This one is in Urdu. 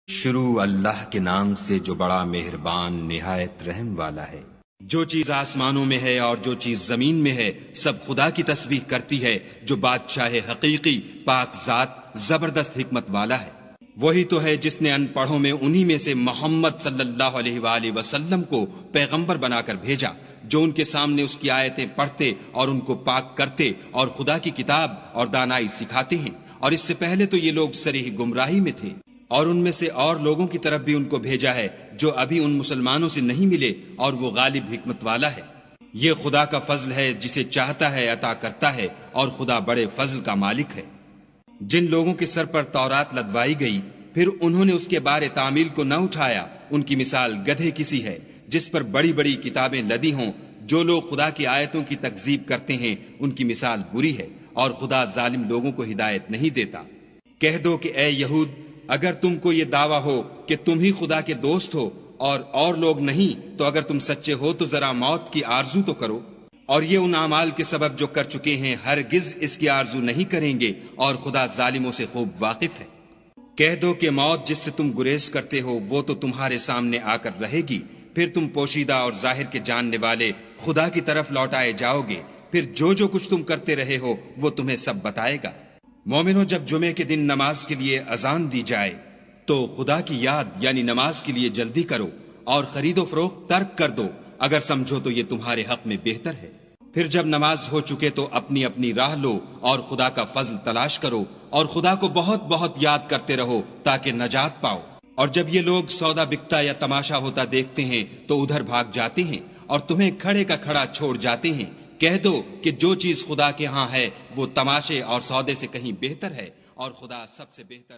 شروع اللہ کے نام سے جو بڑا مہربان نہایت رحم والا ہے۔ جو چیز آسمانوں میں ہے اور جو چیز زمین میں ہے سب خدا کی تسبیح کرتی ہے، جو بادشاہ حقیقی، پاک ذات، زبردست حکمت والا ہے۔ وہی تو ہے جس نے ان پڑھوں میں انہی میں سے محمد صلی اللہ علیہ وآلہ وسلم کو پیغمبر بنا کر بھیجا، جو ان کے سامنے اس کی آیتیں پڑھتے اور ان کو پاک کرتے اور خدا کی کتاب اور دانائی سکھاتے ہیں۔ اور اس سے پہلے تو یہ لوگ صریح گمراہی میں تھے، اور ان میں سے اور لوگوں کی طرف بھی ان کو بھیجا ہے جو ابھی ان مسلمانوں سے نہیں ملے، اور وہ غالب حکمت والا ہے۔ یہ خدا کا فضل ہے، جسے چاہتا ہے عطا کرتا ہے، اور خدا بڑے فضل کا مالک ہے۔ جن لوگوں کے سر پر تورات لدوائی گئی پھر انہوں نے اس کے بارے تعمیل کو نہ اٹھایا، ان کی مثال گدھے کسی ہے جس پر بڑی بڑی کتابیں لدی ہوں۔ جو لوگ خدا کی آیتوں کی تکذیب کرتے ہیں ان کی مثال بری ہے، اور خدا ظالم لوگوں کو ہدایت نہیں دیتا۔ کہہ دو کہ اے یہود، اگر تم کو یہ دعویٰ ہو کہ تم ہی خدا کے دوست ہو اور لوگ نہیں، تو اگر تم سچے ہو تو ذرا موت کی آرزو تو کرو، اور یہ ان اعمال کے سبب جو کر چکے ہیں ہرگز اس کی آرزو نہیں کریں گے، اور خدا ظالموں سے خوب واقف ہے۔ کہہ دو کہ موت جس سے تم گریز کرتے ہو وہ تو تمہارے سامنے آ کر رہے گی، پھر تم پوشیدہ اور ظاہر کے جاننے والے خدا کی طرف لوٹائے جاؤ گے، پھر جو کچھ تم کرتے رہے ہو وہ تمہیں سب بتائے گا۔ مومنو، جب جمعے کے دن نماز کے لیے اذان دی جائے تو خدا کی یاد یعنی نماز کے لیے جلدی کرو، اور خرید و فروخت ترک کر دو اگر سمجھو تو یہ تمہارے حق میں بہتر ہے۔ پھر جب نماز ہو چکے تو اپنی اپنی راہ لو اور خدا کا فضل تلاش کرو، اور خدا کو بہت بہت یاد کرتے رہو تاکہ نجات پاؤ۔ اور جب یہ لوگ سودا بکتا یا تماشا ہوتا دیکھتے ہیں تو ادھر بھاگ جاتے ہیں اور تمہیں کھڑے کا کھڑا چھوڑ جاتے ہیں۔ کہہ دو کہ جو چیز خدا کے ہاں ہے وہ تماشے اور سودے سے کہیں بہتر ہے، اور خدا سب سے بہتر